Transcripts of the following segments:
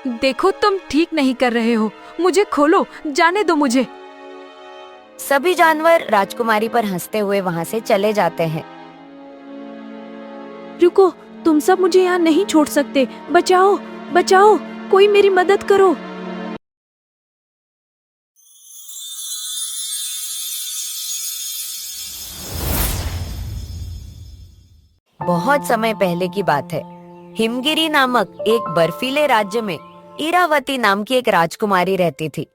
देखो तुम ठीक नहीं कर रहे हो, मुझे खोलो, जाने दो मुझे। सभी जानवर राजकुमारी पर हंसते हुए वहाँ से चले जाते हैं। रुको, तुम सब मुझे यहाँ नहीं छोड़ सकते। बचाओ, बचाओ, कोई मेरी मदद करो। बहुत समय पहले की बात है। हिमगिरी नामक एक बर्फीले राज्य में इरावती नाम की एक राजकुमारी रहती थी।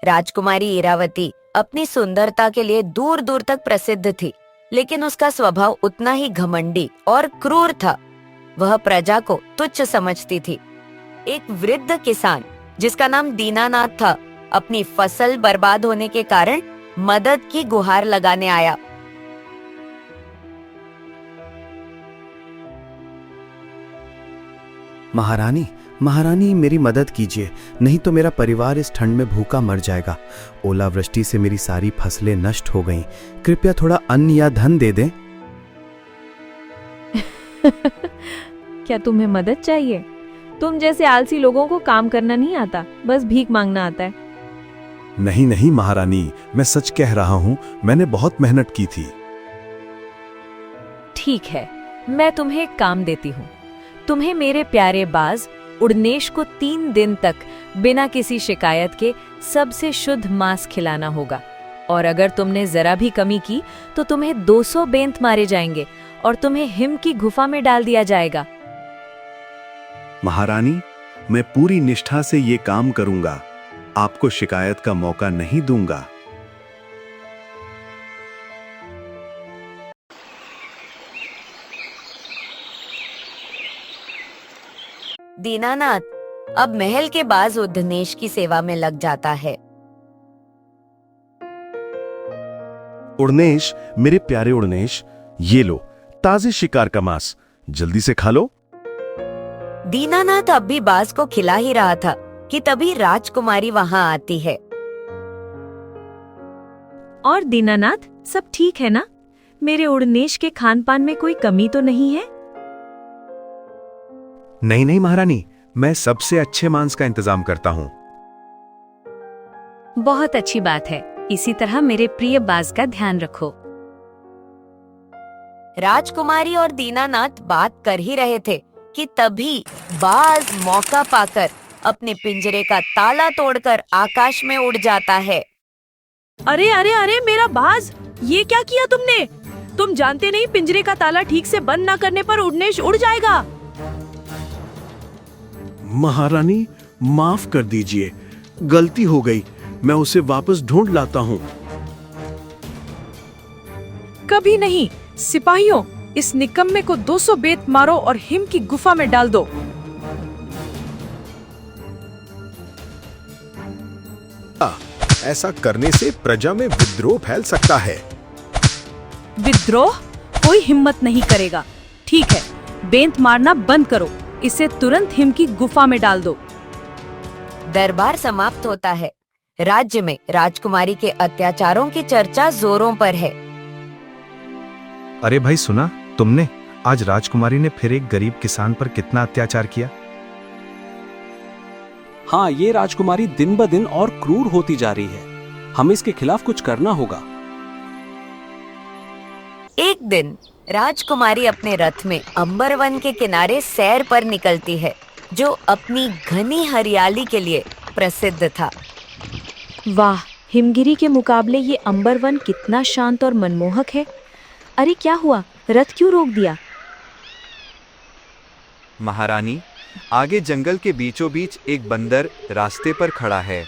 राजकुमारी इरावती अपनी सुंदरता के लिए दूर दूर तक प्रसिद्ध थी, लेकिन उसका स्वभाव उतना ही घमंडी और क्रूर था। वह प्रजा को तुच्छ समझती थी। एक वृद्ध किसान जिसका नाम दीनानाथ था, अपनी फसल बर्बाद होने के कारण मदद की गुहार लगाने आया। महारानी, महारानी मेरी मदद कीजिए, नहीं तो मेरा परिवार इस ठंड में भूखा मर जाएगा। ओलावृष्टि से मेरी सारी फसलें नष्ट हो गईं। कृपया थोड़ा अन्न या धन दे दें। क्या तुम्हें मदद चाहिए? तुम जैसे आलसी लोगों को काम करना नहीं आता, बस भीख मांगना आता है। नहीं नहीं महारानी, मैं सच कह रहा हूँ, मैंने बहुत मेहनत की थी। ठीक है, मैं तुम्हें एक काम देती हूँ। तुम्हें मेरे प्यारे बाज उड़नेश को 3 दिन तक बिना किसी शिकायत के सबसे शुद्ध मांस खिलाना होगा, और अगर तुमने जरा भी कमी की तो तुम्हें 200 बेंत मारे जाएंगे और तुम्हें हिम की गुफा में डाल दिया जाएगा। महारानी, मैं पूरी निष्ठा से ये काम करूंगा। आपको शिकायत का मौका नहीं दूंगा। दीनानाथ अब महल के बाज उड़नेश की सेवा में लग जाता है। उड़नेश, मेरे प्यारे उड़नेश, ये लो ताजे शिकार का मांस, जल्दी से खा लो। दीनानाथ अब भी बाज को खिला ही रहा था कि तभी राजकुमारी वहाँ आती है। और दीनानाथ, सब ठीक है ना? मेरे उड़नेश के खान पान में कोई कमी तो नहीं है? नहीं नहीं महारानी, मैं सबसे अच्छे मांस का इंतजाम करता हूँ। बहुत अच्छी बात है। इसी तरह मेरे प्रिय बाज का ध्यान रखो। राजकुमारी और दीनानाथ बात कर ही रहे थे कि तभी बाज मौका पाकर अपने पिंजरे का ताला तोड़कर आकाश में उड़ जाता है। अरे अरे अरे, मेरा बाज, ये क्या किया तुमने? तुम जानते नहीं पिंजरे का ताला ठीक से बंद ना करने पर उड़नेश उड़ जाएगा। महारानी, माफ कर दीजिए, गलती हो गई। मैं उसे वापस ढूंढ लाता हूँ। कभी नहीं। सिपाहियों, इस निकम्मे को 200 बेत मारो और हिम की गुफा में डाल दो। ऐसा करने से प्रजा में विद्रोह फैल सकता है। विद्रोह? कोई हिम्मत नहीं करेगा। ठीक है, बेंत मारना बंद करो, इसे तुरंत हिम की गुफा में डाल दो। दरबार समाप्त होता है। राज्य में राजकुमारी के अत्याचारों की चर्चा जोरों पर है। अरे भाई, सुना तुमने? आज राजकुमारी ने फिर एक गरीब किसान पर कितना अत्याचार किया। हाँ, ये राजकुमारी दिन ब दिन और क्रूर होती जा रही है। हमें इसके खिलाफ कुछ करना होगा। एक दिन राजकुमारी अपने रथ में अंबरवन के किनारे सैर पर निकलती है, जो अपनी घनी हरियाली के लिए प्रसिद्ध था। वाह, हिमगिरी के मुकाबले ये अंबरवन कितना शांत और मनमोहक है। अरे क्या हुआ? रथ क्यों रोक दिया? महारानी, आगे जंगल के बीचों बीच एक बंदर रास्ते पर खड़ा है।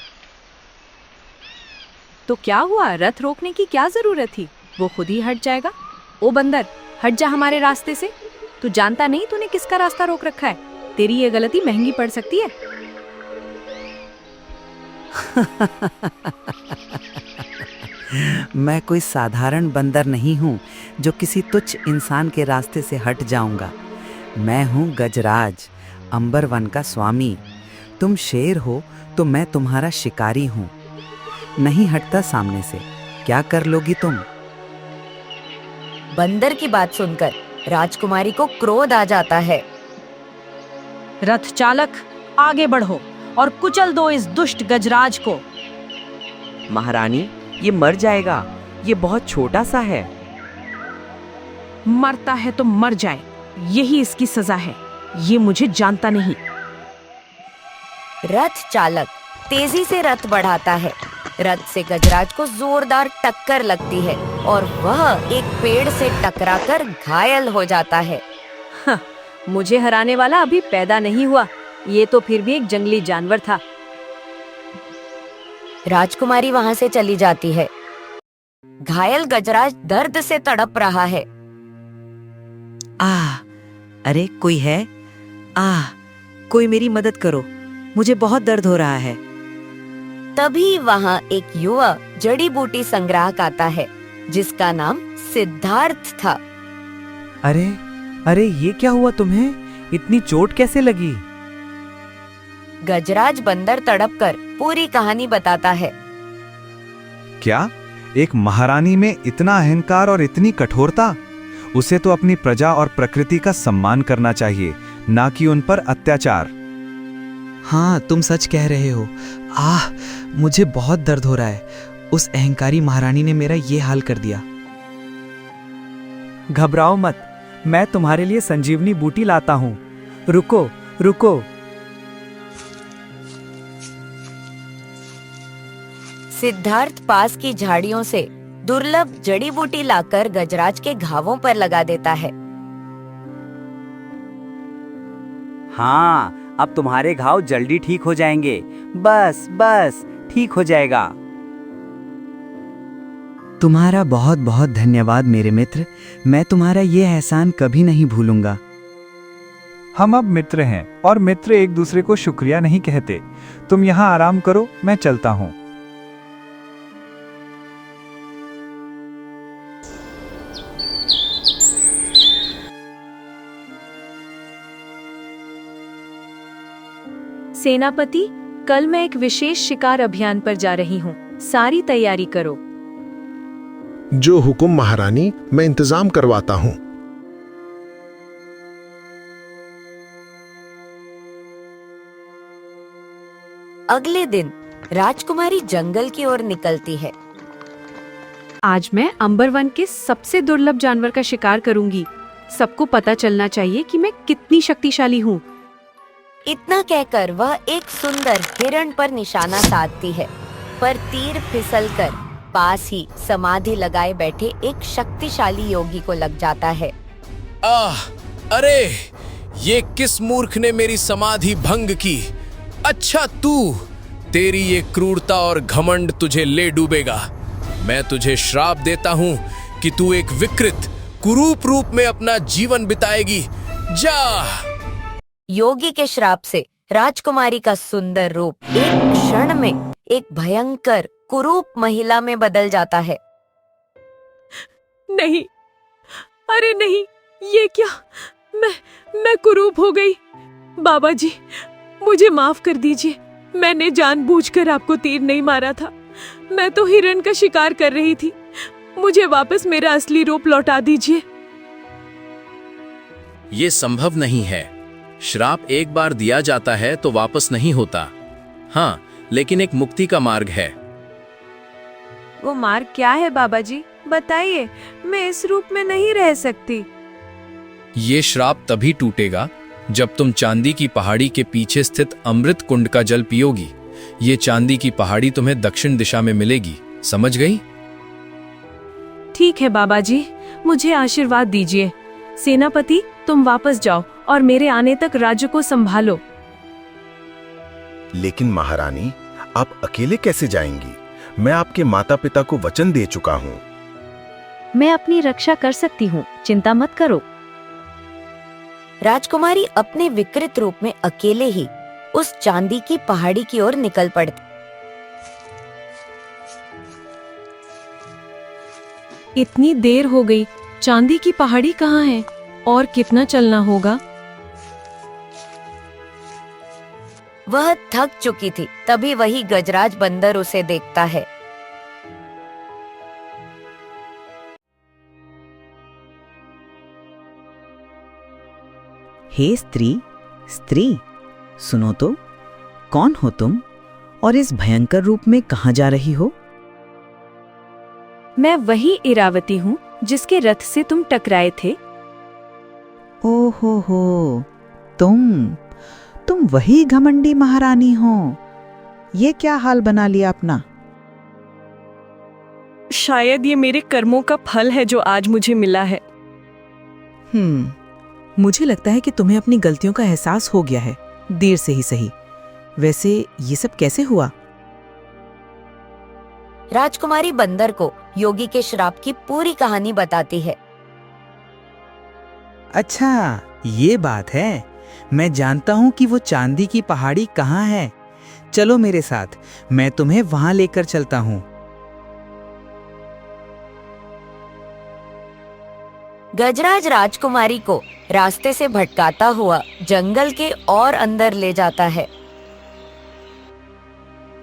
तो क्या हुआ? रथ रोकने की क्या जरूरत थी? वो खुद ही हट जाएगा। ओ बंदर, हट जा हमारे रास्ते से। तू जानता नहीं तूने किसका रास्ता रोक रखा है? तेरी ये गलती महंगी पड़ सकती है। मैं कोई साधारण बंदर नहीं हूँ जो किसी तुच्छ इंसान के रास्ते से हट जाऊंगा। मैं हूँ गजराज, अंबरवन का स्वामी। तुम शेर हो तो मैं तुम्हारा शिकारी हूँ। नहीं हटता सामने से, क्या कर लोगी तुम? बंदर की बात सुनकर राजकुमारी को क्रोध आ जाता है। रथ चालक, आगे बढ़ो और कुचल दो इस दुष्ट गजराज को। महारानी, ये मर जाएगा, ये बहुत छोटा सा है। मरता है तो मर जाए, यही इसकी सजा है। ये मुझे जानता नहीं। रथ चालक तेजी से रथ बढ़ाता है। रथ से गजराज को जोरदार टक्कर लगती है और वह एक पेड़ से टकराकर घायल हो जाता है। मुझे हराने वाला अभी पैदा नहीं हुआ, ये तो फिर भी एक जंगली जानवर था। राजकुमारी वहां से चली जाती है। घायल गजराज दर्द से तड़प रहा है। अरे कोई है? कोई मेरी मदद करो, मुझे बहुत दर्द हो रहा है। तभी वहां एक युवा जड़ी बूटी संग्राहक आता है जिसका नाम सिद्धार्थ था। अरे ये क्या हुआ तुम्हें? इतनी चोट कैसे लगी? गजराज बंदर तड़प कर पूरी कहानी बताता है। क्या एक महारानी में इतना अहंकार और इतनी कठोरता? उसे तो अपनी प्रजा और प्रकृति का सम्मान करना चाहिए, ना कि उन पर अत्याचार। हाँ, तुम सच कह रहे हो। मुझे बहुत दर्द हो रहा है। उस अहंकारी महारानी ने मेरा ये हाल कर दिया। घबराओ मत, मैं तुम्हारे लिए संजीवनी बूटी लाता हूँ। रुको रुको। सिद्धार्थ पास की झाड़ियों से दुर्लभ जड़ी बूटी लाकर गजराज के घावों पर लगा देता है। हाँ, अब तुम्हारे घाव जल्दी ठीक हो जाएंगे। बस ठीक हो जाएगा। तुम्हारा बहुत बहुत धन्यवाद मेरे मित्र, मैं तुम्हारा ये एहसान कभी नहीं भूलूंगा। हम अब मित्र हैं और मित्र एक दूसरे को शुक्रिया नहीं कहते। तुम यहाँ आराम करो, मैं चलता हूँ। सेनापति, कल मैं एक विशेष शिकार अभियान पर जा रही हूँ, सारी तैयारी करो। जो हुकुम महारानी, मैं इंतजाम करवाता हूँ। अगले दिन राजकुमारी जंगल की ओर निकलती है। आज मैं अंबरवन के सबसे दुर्लभ जानवर का शिकार करूंगी। सबको पता चलना चाहिए कि मैं कितनी शक्तिशाली हूँ। इतना कहकर वह एक सुंदर हिरण पर निशाना साधती है, पर तीर फिसलकर पास ही समाधि लगाए बैठे एक शक्तिशाली योगी को लग जाता है। अरे ये किस मूर्ख ने मेरी समाधि भंग की? अच्छा, तेरी ये क्रूरता और घमंड तुझे ले डूबेगा। मैं तुझे श्राप देता हूँ कि तू एक विकृत कुरूप रूप में अपना जीवन बिताएगी। जा। योगी के श्राप से राजकुमारी का सुंदर रूप एक क्षण में एक भयंकर कुरूप महिला में बदल जाता है। नहीं, अरे नहीं, ये क्या? मैं कुरूप हो गई। बाबा जी, मुझे माफ कर दीजिए। मैंने जानबूझकर आपको तीर नहीं मारा था। मैं तो हिरण का शिकार कर रही थी। मुझे वापस मेरा असली रूप लौटा दीजिए। ये संभव नहीं है। श्राप एक बार दिया जाता है तो वापस नहीं होता। हाँ, लेकिन एक मुक्ति का मार्ग है। वो मार्ग क्या है बाबा जी? बताइए, मैं इस रूप में नहीं रह सकती। ये श्राप तभी टूटेगा जब तुम चांदी की पहाड़ी के पीछे स्थित अमृत कुंड का जल पियोगी। ये चांदी की पहाड़ी तुम्हें दक्षिण दिशा में मिलेगी, समझ गई? ठीक है बाबा जी, मुझे आशीर्वाद दीजिए। सेनापति, तुम वापस जाओ और मेरे आने तक राज्य को संभालो। लेकिन महारानी, आप अकेले कैसे जाएंगी? मैं आपके माता पिता को वचन दे चुका हूँ। मैं अपनी रक्षा कर सकती हूँ, चिंता मत करो। राजकुमारी अपने विकृत रूप में अकेले ही उस चांदी की पहाड़ी की ओर निकल पड़ती। इतनी देर हो गई, चांदी की पहाड़ी कहाँ है? और कितना चलना होगा? वह थक चुकी थी। तभी वही गजराज बंदर उसे देखता है। हे स्त्री, सुनो तो, कौन हो तुम और इस भयंकर रूप में कहाँ जा रही हो? मैं वही इरावती हूँ जिसके रथ से तुम टकराए थे। ओहो हो, तुम वही घमंडी महारानी हो। ये क्या हाल बना लिया अपना? शायद ये मेरे कर्मों का फल है जो आज मुझे मिला है। मुझे लगता है कि तुम्हें अपनी गलतियों का एहसास हो गया है, देर से ही सही। वैसे ये सब कैसे हुआ? राजकुमारी बंदर को योगी के श्राप की पूरी कहानी बताती है। अच्छा, ये बात है। मैं जानता हूँ कि वो चांदी की पहाड़ी कहाँ है। चलो मेरे साथ, मैं तुम्हें वहां लेकर चलता हूँ। गजराज राजकुमारी को रास्ते से भटकाता हुआ जंगल के और अंदर ले जाता है।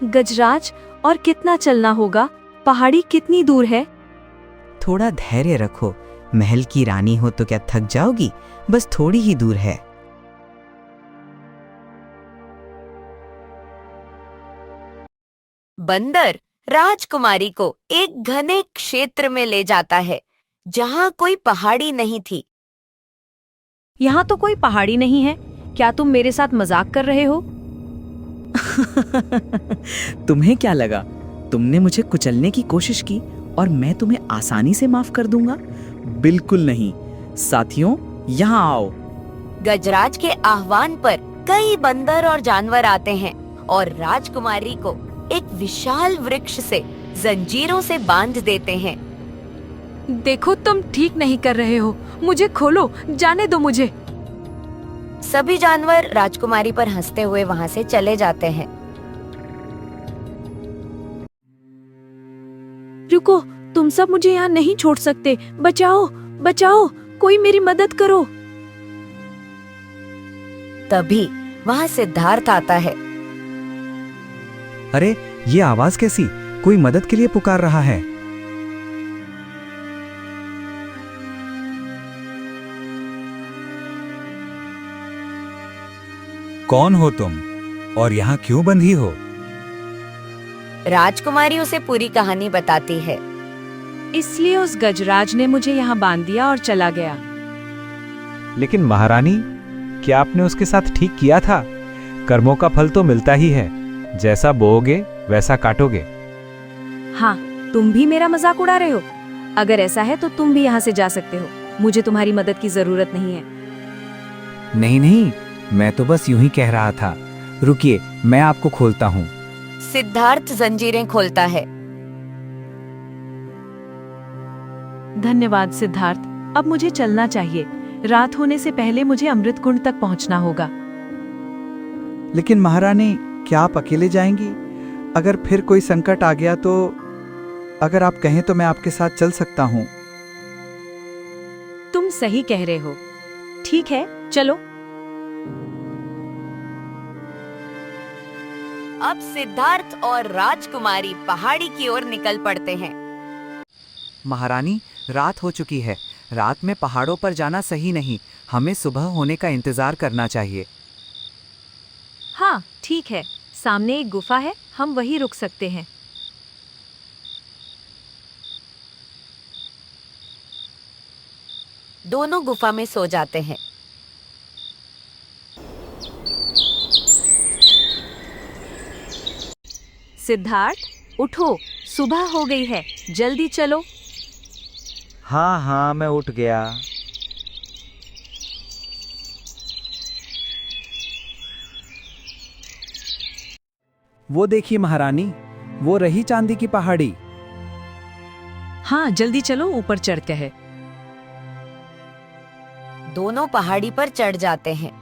गजराज, और कितना चलना होगा? पहाड़ी कितनी दूर है? थोड़ा धैर्य रखो, महल की रानी हो तो क्या थक जाओगी? बस थोड़ी ही दूर है। बंदर राजकुमारी को एक घने क्षेत्र में ले जाता है जहाँ कोई पहाड़ी नहीं थी। यहाँ तो कोई पहाड़ी नहीं है। क्या तुम मेरे साथ मजाक कर रहे हो? तुम्हें क्या लगा, तुमने मुझे कुचलने की कोशिश की और मैं तुम्हें आसानी से माफ कर दूंगा? बिल्कुल नहीं। साथियों, यहाँ आओ। गजराज के आह्वान पर कई बंदर और जानवर आते हैं और राजकुमारी को एक विशाल वृक्ष से जंजीरों से बांध देते हैं। देखो, तुम ठीक नहीं कर रहे हो। मुझे खोलो, जाने दो मुझे। सभी जानवर राजकुमारी पर हंसते हुए वहाँ से चले जाते हैं। रुको, तुम सब मुझे यहाँ नहीं छोड़ सकते। बचाओ, बचाओ, कोई मेरी मदद करो। तभी वहाँ सिद्धार्थ आता है। अरे, ये आवाज कैसी? कोई मदद के लिए पुकार रहा है। कौन हो तुम और यहाँ क्यों बंधी हो? राजकुमारी उसे पूरी कहानी बताती है। इसलिए उस गजराज ने मुझे यहाँ बांध दिया और चला गया। लेकिन महारानी, क्या आपने उसके साथ ठीक किया था? कर्मों का फल तो मिलता ही है। जैसा बोओगे वैसा काटोगे। हाँ, तुम भी मेरा मजाक उड़ा रहे हो। अगर ऐसा है तो तुम भी यहाँ से जा सकते हो। मुझे तुम्हारी मदद की जरूरत नहीं है। नहीं नहीं, मैं तो बस यूं ही कह रहा था। रुकिए, मैं आपको खोलता हूँ। सिद्धार्थ जंजीरें खोलता है। धन्यवाद सिद्धार्थ। अब मुझे चलना चाहिए। रात होने से पहले मुझे अमृत कुंड तक पहुँचना होगा। लेकिन महारानी, क्या आप अकेले जाएंगी? अगर फिर कोई संकट आ गया तो? अगर आप कहें तो मैं आपके साथ चल सकता हूँ। तुम सही कह रहे हो। ठीक है, चलो। अब सिद्धार्थ और राजकुमारी पहाड़ी की ओर निकल पड़ते हैं। महारानी, रात हो चुकी है। रात में पहाड़ों पर जाना सही नहीं। हमें सुबह होने का इंतजार करना चाहिए। हाँ, ठीक है। सामने एक गुफा है, हम वहीं रुक सकते हैं। दोनों गुफा में सो जाते हैं। सिद्धार्थ, उठो, सुबह हो गई है। जल्दी चलो। हाँ हाँ, मैं उठ गया। वो देखिए महारानी, वो रही चांदी की पहाड़ी। हाँ, जल्दी चलो, ऊपर चढ़ते हैं। दोनों पहाड़ी पर चढ़ जाते हैं।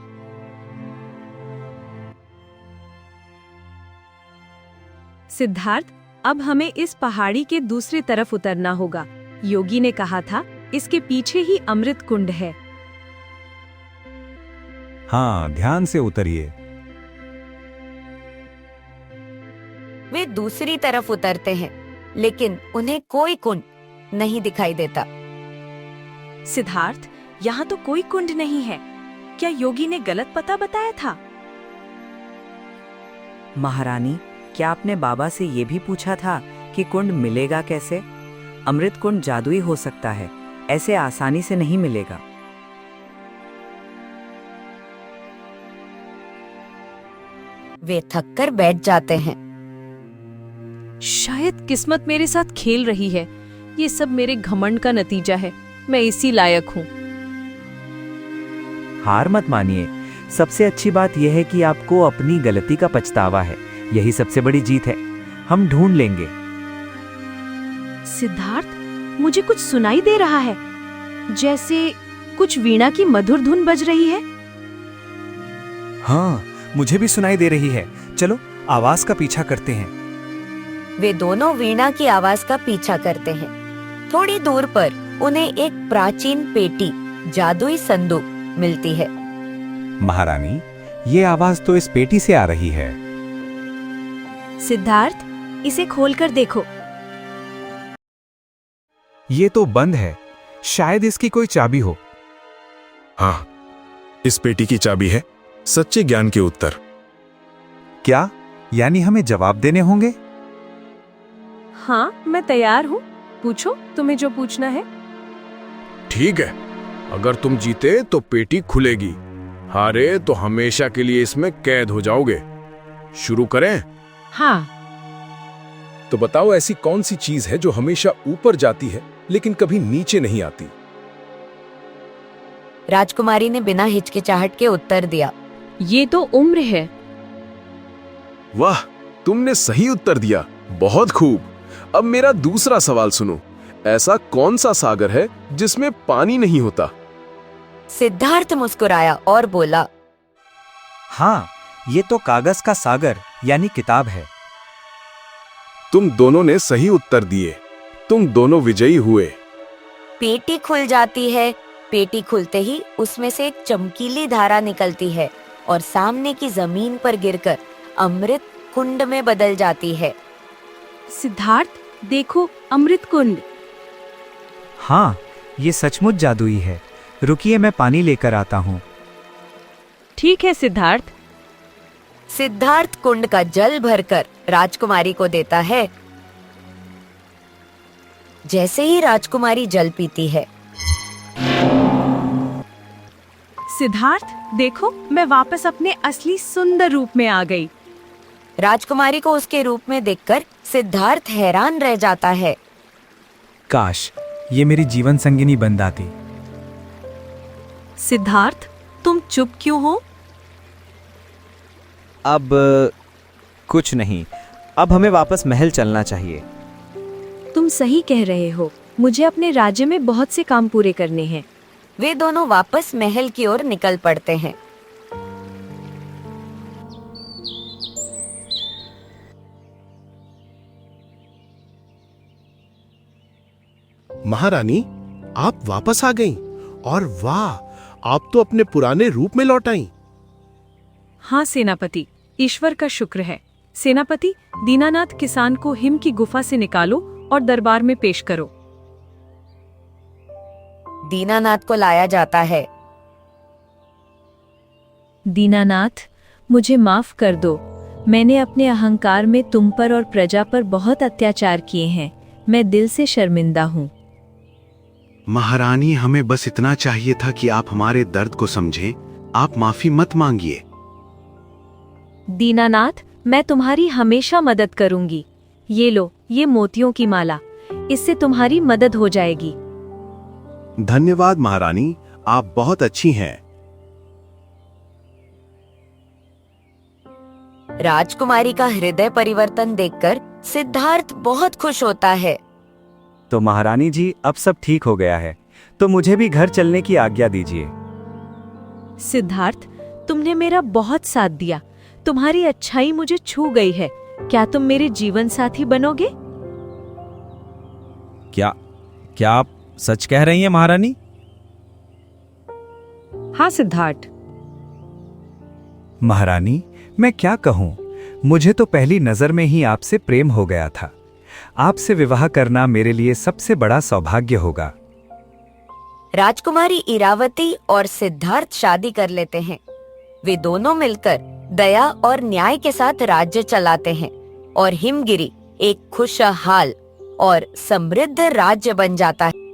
सिद्धार्थ, अब हमें इस पहाड़ी के दूसरी तरफ उतरना होगा। योगी ने कहा था, इसके पीछे ही अमृत कुंड है। हाँ, ध्यान से उतरिए। वे दूसरी तरफ उतरते हैं, लेकिन उन्हें कोई कुंड नहीं दिखाई देता। सिद्धार्थ, यहाँ तो कोई कुंड नहीं है। क्या योगी ने गलत पता बताया था? महारानी, क्या आपने बाबा से ये भी पूछा था कि कुंड मिलेगा कैसे? अमृत कुंड जादुई हो सकता है, ऐसे आसानी से नहीं मिलेगा। वे थककर बैठ जाते हैं। शायद किस्मत मेरे साथ खेल रही है। ये सब मेरे घमंड का नतीजा है। मैं इसी लायक हूँ। हार मत मानिए। सबसे अच्छी बात यह है कि आपको अपनी गलती का पछतावा है। यही सबसे बड़ी जीत है। हम ढूंढ लेंगे। सिद्धार्थ, मुझे कुछ सुनाई दे रहा है, जैसे कुछ वीणा की मधुर धुन बज रही है। हाँ, मुझे भी सुनाई दे रही है। चलो आवाज का पीछा करते हैं। वे दोनों वीणा की आवाज का पीछा करते हैं। थोड़ी दूर पर उन्हें एक प्राचीन पेटी, जादुई संदूक मिलती है। महारानी, ये आवाज तो इस पेटी से आ रही है। सिद्धार्थ, इसे खोलकर देखो। ये तो बंद है। शायद इसकी कोई चाबी हो। हाँ, इस पेटी की चाबी है सच्चे ज्ञान के उत्तर। क्या? यानी हमें जवाब देने होंगे? हाँ, मैं तैयार हूँ। पूछो, तुम्हें जो पूछना है। ठीक है, अगर तुम जीते तो पेटी खुलेगी, हारे तो हमेशा के लिए इसमें कैद हो जाओगे। शुरू करें? हाँ। तो बताओ, ऐसी कौन सी चीज है जो हमेशा ऊपर जाती है लेकिन कभी नीचे नहीं आती? राजकुमारी ने बिना हिचकिचाहट के उत्तर दिया। ये तो उम्र है। वाह, तुमने सही उत्तर दिया। बहुत खूब। अब मेरा दूसरा सवाल सुनो। ऐसा कौन सा सागर है जिसमें पानी नहीं होता? सिद्धार्थ मुस्कुराया और बोला, हाँ, ये तो कागज का सागर यानी किताब है। तुम दोनों ने सही उत्तर दिए। तुम दोनों विजयी हुए। पेटी खुल जाती है। पेटी खुलते ही उसमें से एक चमकीली धारा निकलती है और सामने की जमीन पर गिरकर अमृत कुंड में बदल जाती है। सिद्धार्थ, देखो, अमृत कुंड। हाँ, ये सचमुच जादुई है। रुकिए, मैं पानी लेकर आता हूँ। ठीक है सिद्धार्थ। सिद्धार्थ कुंड का जल भरकर राजकुमारी को देता है। जैसे ही राजकुमारी जल पीती है, सिद्धार्थ, देखो, मैं वापस अपने असली सुंदर रूप में आ गई। राजकुमारी को उसके रूप में देखकर सिद्धार्थ हैरान रह जाता है। काश ये मेरी जीवन संगिनी बन जाती। सिद्धार्थ, तुम चुप क्यों हो? अब कुछ नहीं। अब हमें वापस महल चलना चाहिए। तुम सही कह रहे हो। मुझे अपने राज्य में बहुत से काम पूरे करने हैं। वे दोनों वापस महल की ओर निकल पड़ते हैं। महारानी, आप वापस आ गईं और वाह, आप तो अपने पुराने रूप में लौट आईं। हाँ सेनापति, ईश्वर का शुक्र है। सेनापति, दीनानाथ किसान को हिम की गुफा से निकालो और दरबार में पेश करो। दीनानाथ को लाया जाता है। दीनानाथ, मुझे माफ कर दो। मैंने अपने अहंकार में तुम पर और प्रजा पर बहुत अत्याचार किए हैं। मैं दिल से शर्मिंदा हूँ। महारानी, हमें बस इतना चाहिए था कि आप हमारे दर्द को समझें। आप माफी मत मांगिए। दीनानाथ, मैं तुम्हारी हमेशा मदद करूंगी। ये लो, ये मोतियों की माला। इससे तुम्हारी मदद हो जाएगी। धन्यवाद महारानी, आप बहुत अच्छी हैं। राजकुमारी का हृदय परिवर्तन देखकर सिद्धार्थ बहुत खुश होता है। तो महारानी जी, अब सब ठीक हो गया है, तो मुझे भी घर चलने की आज्ञा दीजिए। सिद्धार्थ, तुमने मेरा बहुत साथ दिया। तुम्हारी अच्छाई मुझे छू गई है। क्या तुम मेरे जीवन साथी बनोगे? क्या आप सच कह रही हैं महारानी? हाँ सिद्धार्थ। महारानी, मैं क्या कहूँ, मुझे तो पहली नजर में ही आपसे प्रेम हो गया था। आपसे विवाह करना मेरे लिए सबसे बड़ा सौभाग्य होगा। राजकुमारी इरावती और सिद्धार्थ शादी कर लेते हैं। वे दोनों मिलकर दया और न्याय के साथ राज्य चलाते हैं और हिमगिरी एक खुशहाल और समृद्ध राज्य बन जाता है।